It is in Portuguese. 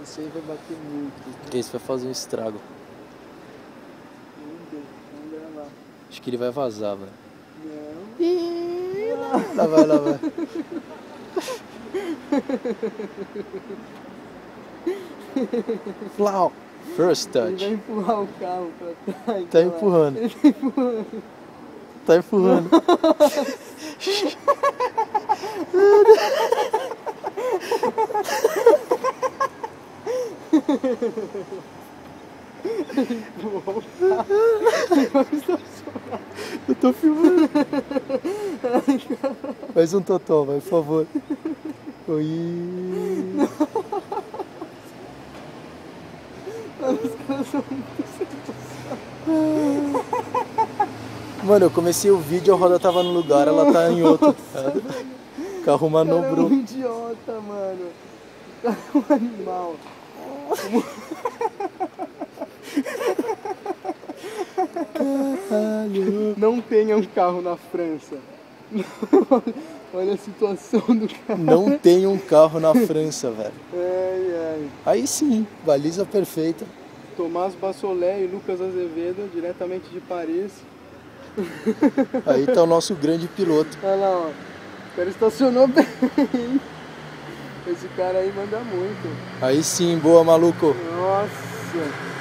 Isso aí vai bater muito. Esse vai fazer um estrago. Vamos gravar. Acho que ele vai vazar, velho. Não. Lá vai, lá vai. Flau. First touch. Ele vai empurrar o carro pra trás. Tá empurrando. Ele tá empurrando. Tá empurrando. Empurrou o carro. Vai estacionar. Eu tô filmando. Mais um totó, vai, por favor. Oi. Os caras são muito sensacionais. Mano, eu comecei o vídeo, a roda tava num lugar, ela tá em outro. O carro manobrou. O cara é um idiota, mano. O cara é um animal. Caralho. Não tenha um carro na França. Olha a situação do carro. Não tem um carro na França, velho. Ai. Aí sim, baliza perfeita. Tomás Bassolé e Lucas Azevedo, diretamente de Paris. Aí tá o nosso grande piloto. Olha lá, ó. O cara estacionou bem. Esse cara aí manda muito. Aí sim, boa, maluco. Nossa.